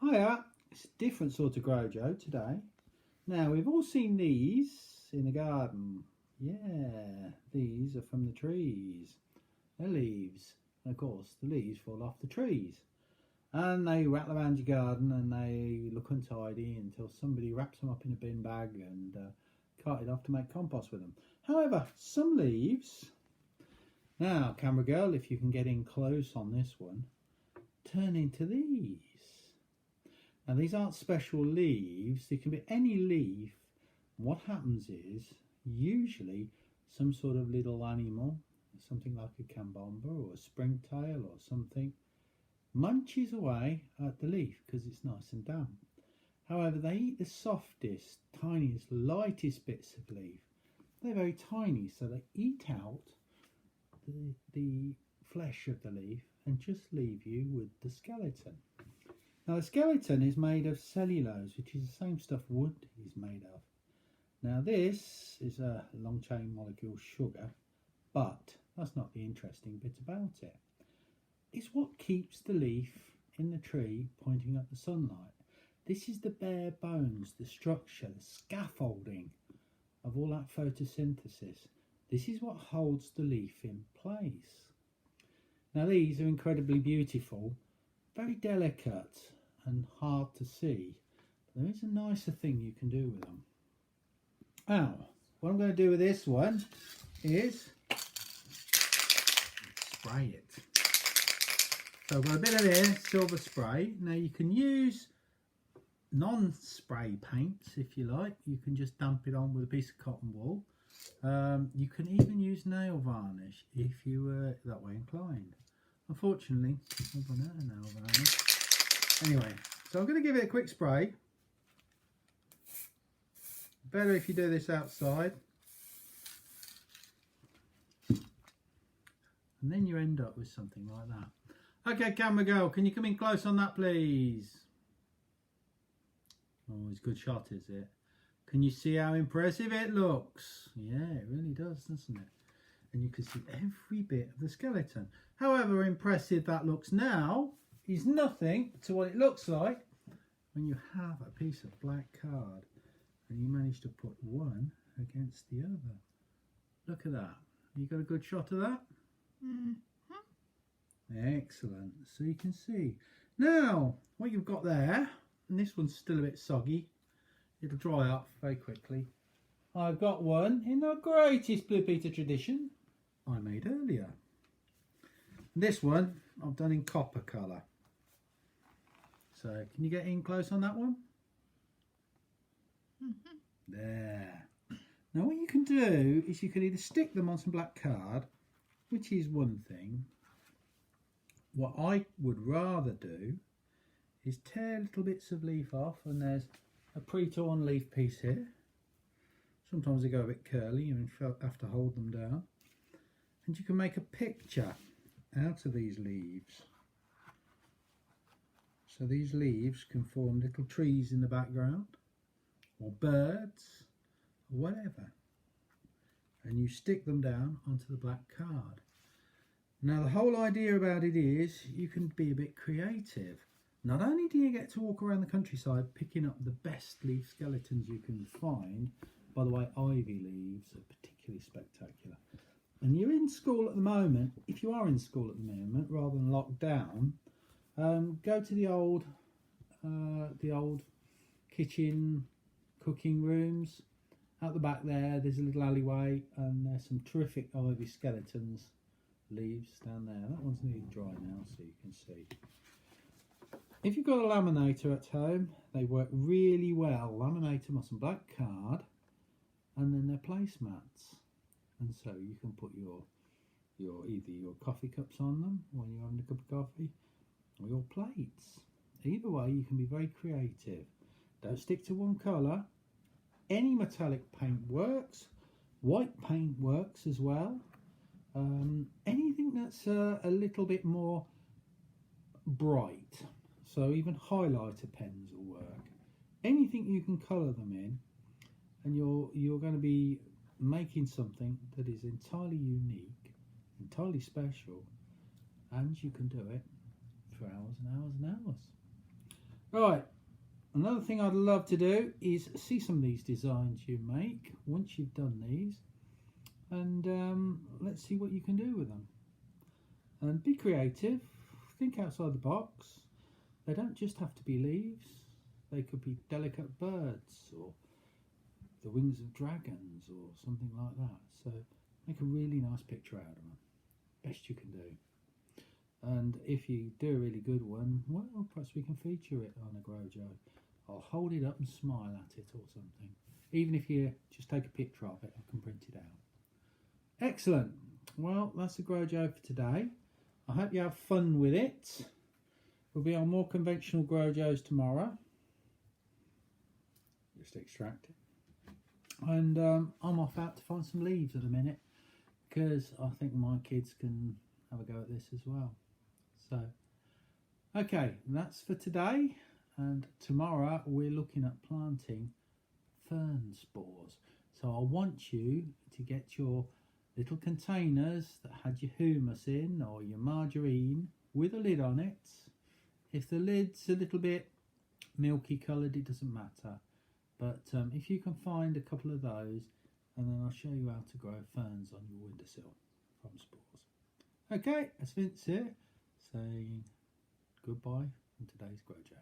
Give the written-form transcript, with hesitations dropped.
Hiya, it's a different sort of grow, Joe, today. Now, we've all seen these in the garden. Yeah, these are from the trees. They're leaves. And of course, the leaves fall off the trees. And they rattle around your garden and they look untidy until somebody wraps them up in a bin bag and cart it off to make compost with them. However, some leaves... Now, camera girl, if you can get in close on this one, turn into these. Now, these aren't special leaves. They can be any leaf. What happens is, usually, some sort of little animal, something like a cambomba or a springtail or something, munches away at the leaf because it's nice and damp. However, they eat the softest, tiniest, lightest bits of leaf. They're very tiny, so they eat out the flesh of the leaf and just leave you with the skeleton. Now, the skeleton is made of cellulose, which is the same stuff wood is made of. Now, this is a long chain molecule sugar, but that's not the interesting bit about it. It's what keeps the leaf in the tree pointing at the sunlight. This is the bare bones, the structure, the scaffolding of all that photosynthesis. This is what holds the leaf in place. Now, these are incredibly beautiful, very delicate and hard to see. But there is a nicer thing you can do with them. Now, what I'm going to do with this one is spray it. So I've got a bit of this silver spray. Now, you can use non-spray paints if you like. You can just damp it on with a piece of cotton wool. You can even use nail varnish if you were that way inclined. Unfortunately, I've run out of nail varnish. Anyway, so I'm going to give it a quick spray. Better if you do this outside. And then you end up with something like that. Okay, camera girl, can you come in close on that, please? Oh, it's a good shot, is it? Can you see how impressive it looks? Yeah, it really does, doesn't it? And you can see every bit of the skeleton. However impressive that looks now is nothing to what it looks like when you have a piece of black card and you manage to put one against the other. Look at that. You got a good shot of that? Excellent. So you can see. Now, what you've got there, and this one's still a bit soggy, it'll dry up very quickly. I've got one in the greatest Blue Peter tradition I made earlier. This one I've done in copper colour. So can you get in close on that one? There. Now what you can do is you can either stick them on some black card, which is one thing. What I would rather do is tear little bits of leaf off, and there's a pre-torn leaf piece here. Sometimes they go a bit curly and you have to hold them down. And you can make a picture out of these leaves. So these leaves can form little trees in the background, or birds, or whatever. And you stick them down onto the black card. Now the whole idea about it is you can be a bit creative. Not only do you get to walk around the countryside picking up the best leaf skeletons you can find, by the way, ivy leaves are particularly spectacular. And you're in school at the moment. If you are in school at the moment, rather than locked down, go to the old kitchen cooking rooms. Out the back there's a little alleyway, and there's some terrific ivy skeletons, leaves down there. That one's nearly dry now, so you can see. If you've got a laminator at home, they work really well. Laminate them on some black card, and then they're placemats. And so you can put your either your coffee cups on them when you're having a cup of coffee, or your plates. Either way, you can be very creative. Don't stick to one colour. Any metallic paint works. White paint works as well. Anything that's a little bit more bright. So even highlighter pens will work. Anything you can colour them in, and you're going to be making something that is entirely unique, entirely special, and you can do it for hours and hours and hours. Right, another thing I'd love to do is see some of these designs you make once you've done these, and let's see what you can do with them. And be creative, think outside the box. They don't just have to be leaves, they could be delicate birds or the wings of dragons or something like that. So make a really nice picture out of them, best you can do. And if you do a really good one, well, perhaps we can feature it on a Grojo. I'll hold it up and smile at it or something. Even if you just take a picture of it, I can print it out. Excellent. Well, that's the Grojo for today. I hope you have fun with it. We'll be on more conventional Grojos tomorrow. Just extract it. And I'm off out to find some leaves at a minute, because I think my kids can have a go at this as well. So, okay, that's for today. And tomorrow we're looking at planting fern spores. So I want you to get your little containers that had your humus in or your margarine with a lid on it. If the lid's a little bit milky coloured, it doesn't matter. But if you can find a couple of those, and then I'll show you how to grow ferns on your windowsill from spores. Okay, that's Vince here saying goodbye from today's Grojo.